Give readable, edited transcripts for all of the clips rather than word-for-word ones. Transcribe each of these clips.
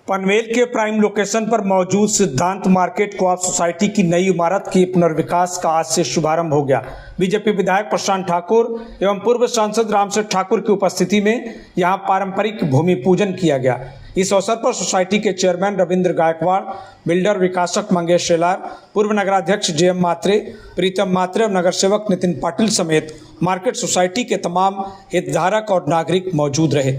पनवेल के prime location पर मौजूद सिद्धांत market co-op society की नई इमारत के पुनर्विकास का आज से शुभारंभ हो गया। बीजेपी विधायक प्रशांत ठाकुर एवं पूर्व सांसद रामसेठ ठाकुर की उपस्थिति में यहां पारंपरिक भूमि पूजन किया गया। इस अवसर पर सोसाइटी के चेयरमैन रविंद्र गायकवाड़, बिल्डर विकासक मंगेश शेलार, पूर्व नगराध्यक्ष JM मात्रे, प्रीतम मात्रे और नगर सेवक नितिन पाटिल समेत मार्केट सोसाइटी के तमाम हितधारक और नागरिक मौजूद रहे।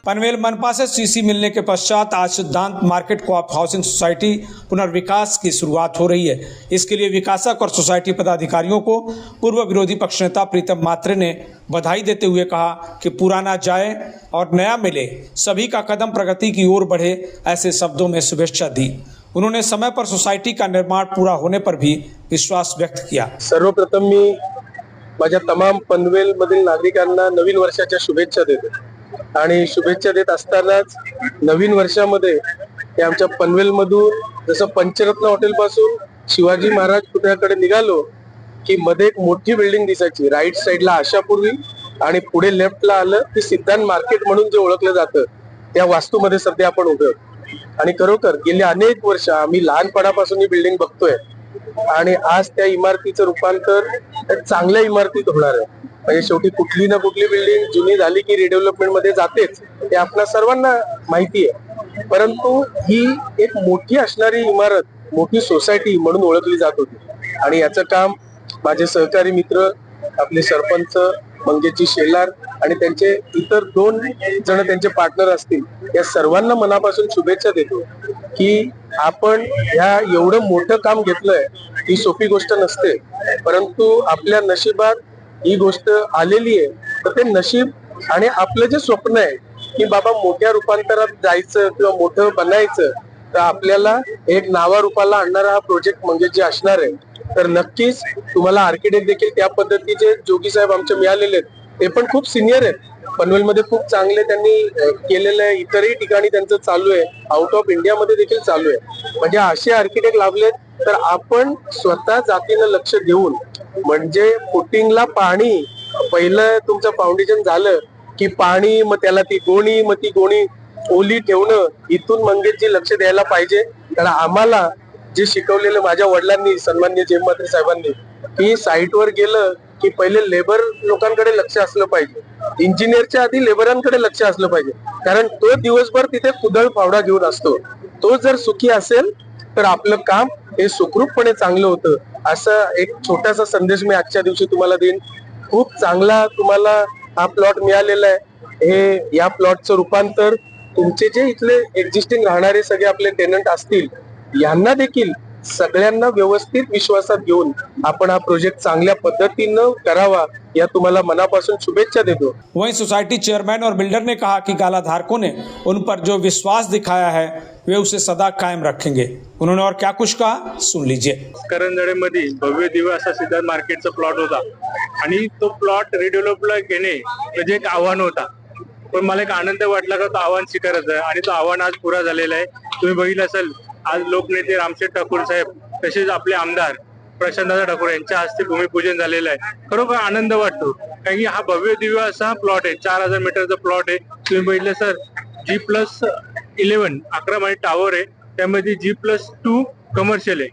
पनवेल मनपा से CC मिलने के पश्चात आज सिद्धांत मार्केट कोऑप हाउसिंग सोसाइटी पुनर्विकास की शुरुआत हो रही है। इसके लिए विकासक और सोसाइटी पदाधिकारियों को पूर्व विरोधी पक्ष नेता प्रीतम मात्रे ने बधाई देते हुए कहा कि पुराना जाए और नया मिले, सभी का कदम प्रगति की ओर बढ़े, ऐसे शब्दों में शुभेच्छा दी। उन्होंने समय पर सोसाइटी का निर्माण पूरा होने पर भी विश्वास व्यक्त किया। सर्वप्रथम मी माझ्या तमाम पनवेल मधील नागरिकांना नवीन वर्षाच्या शुभेच्छा देतो आणि शुभेच्छा देत असतानाच नवीन वर्षामध्ये हे आमच्या पनवेल मधून जसं पंचरत्न हॉटेल पासून शिवाजी महाराज पुतळ्याकडे निघालो की मध्ये एक मोठी बिल्डिंग दिसायची, राईट साईडला आशापूर्वी आणि पुढे लेफ्टला आलं की सिद्धांत मार्केट म्हणून जे ओळखलं जातं त्या वास्तूमध्ये सध्या आपण उभे आहोत। आणि खरोखर गेली अनेक वर्ष आम्ही लहानपणापासून ही बिल्डिंग बघतोय आणि आज त्या इमारतीचं रूपांतर चांगल्या इमारतीत होणार आहे। म्हणजे शेवटी कुठली ना कुठली बिल्डिंग जुनी झाली की रिडेव्हलपमेंट मध्ये जातेच, हे आपल्या सर्वांना माहिती आहे। परंतु ही एक मोठी असणारी इमारत, मोठी सोसायटी म्हणून ओळखली जात होती आणि याचं काम माझे सहकारी मित्र, आपले सरपंच मंगेशजी शेलार आणि त्यांचे इतर 2 जण त्यांचे पार्टनर असतील, या सर्वांना मनापासून शुभेच्छा देतो की आपण ह्या एवढं मोठं काम घेतलंय। ही सोपी गोष्ट नसते, परंतु आपल्या नशिबात ही गोष्ट आलेली आहे, तर ते नशीब आणि आपलं जे स्वप्न आहे की बाबा मोठ्या रूपांतरात जायचं किंवा मोठं बनायचं, तर आपल्याला एक नावारूपाला आणणारा हा प्रोजेक्ट म्हणजे जे असणार आहे, तर नक्कीच तुम्हाला आर्किटेक्ट देखील त्या पद्धतीचे जोगी साहेब आमचे मिळालेले आहेत। ते पण खूप सिनियर आहेत, पनवेलमध्ये खूप चांगले त्यांनी केलेलं आहे, इतरही ठिकाणी त्यांचं चालू आहे, आउट ऑफ इंडिया मध्ये देखील चालू आहे। म्हणजे असे आर्किटेक्ट लाभलेत, तर आपण स्वतः जातीनं लक्ष देऊन म्हणजे फुटिंगला पाणी, पहिलं तुमचं फाउंडेशन झालं की पाणी, मग त्याला ती गोणी ओली ठेवणं, इथून मंगेशजी लक्ष द्यायला पाहिजे। कारण आम्हाला जे शिकवलेलं माझ्या वडिलांनी, सन्माननीय JM मात्रे साहेबांनी, की साईटवर गेलं की पहिले लेबर लोकांकडे लक्ष असलं पाहिजे, इंजिनियरच्या आधी लेबरांकडे लक्ष असलं पाहिजे, कारण तो दिवसभर तिथे कुदळ फावडा घेऊन असतो। तो जर सुखी असेल तर आपलं काम हे सुखरूपपणे चांगलं होतं। असा एक छोटासा संदेश मी आजच्या दिवशी तुम्हाला देईन। खूप चांगला तुम्हाला हा प्लॉट मिळालेला आहे। हे या प्लॉटचं रूपांतर तुमचे जे इथले एक्झिस्टिंग राहणारे सगळे आपले टेनंट असतील, यांना देखील सगळ्यांना व्यवस्थित विश्वासात घेऊन आपण हा प्रोजेक्ट चांगल्या पद्धतीनं करावा, या तुम्हाला मनापासून शुभेच्छा देतो। वहीं सोसाइटी चेयरमैन और बिल्डर ने कहा कि गाला धारकों ने उन पर जो विश्वास दिखाया है वे उसे सदा कायम रखेंगे। उन्होंने और क्या कुछ कहा, सुन लीजिए। करंजळेमध्ये भव्य दिव्य असा सिद्धांत मार्केटचा प्लॉट होता आणि तो प्लॉट रिडेव्हलपला घेणे म्हणजे एक आव्हान होता, पण मला एक आनंद वाटला का तो आव्हान स्वीकारायचं आणि तो आव्हान आज पुरा झालेला आहे। तुम्ही बघितलं असेल, आज लोकनेते रामसेठ ठाकूर साहेब तसेच आपले आमदार प्रशांत ठाकूर यांच्या हस्ते भूमिपूजन झालेलं आहे। खरोखर आनंद वाटतो, कारण की हा भव्य दिव्य असा प्लॉट आहे, 4000 मीटरचा प्लॉट आहे। तुम्ही बघितलं सर, G+11 11 माळी टावर आहे, त्यामध्ये G+2 कमर्शियल आहे,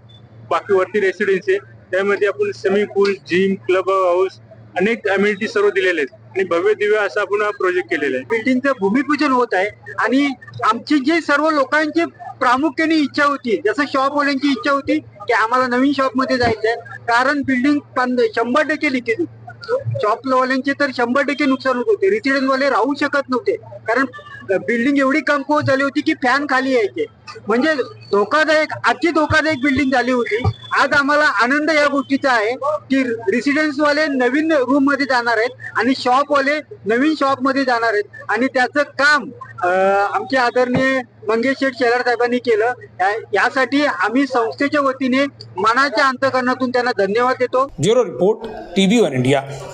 बाकी वरती रेसिडेन्सी आहे। त्यामध्ये आपण स्विमिंग पूल, जिम, क्लब हाऊस, अनेक अम्युनिटी सर्व दिलेले आहेत आणि भव्य दिव्य असा आपण हा प्रोजेक्ट केलेला आहे। बिल्डिंगचं भूमिपूजन होत आहे आणि आमची जे सर्व लोकांची प्रामुख्याने इच्छा होती, जसं शॉपवाल्यांची इच्छा होती की आम्हाला नवीन शॉप मध्ये जायचंय, कारण बिल्डिंग 100% लिकेज होती। शॉपवाल्यांचे तर 100% नुकसान होत होते, रेसिडेंट वाले राहू शकत नव्हते, कारण बिल्डिंग एवढी कमकुवत झाली होती की फॅन खाली यायचे, म्हणजे धोकादायक, आजची धोकादायक बिल्डिंग झाली होती। आज आम्हाला आनंद या गोष्टीचा आहे की रेसिडेन्स वाले नवीन रूम मध्ये जाणार आहेत आणि शॉप वाले नवीन शॉप मध्ये जाणार आहेत आणि त्याचं काम आमचे आदरणीय मंगेश शेलार साहेबांनी केलं। यासाठी आम्ही संस्थेच्या वतीने मनाच्या अंतःकरणातून त्यांना धन्यवाद देतो। Bureau report, TV1 India.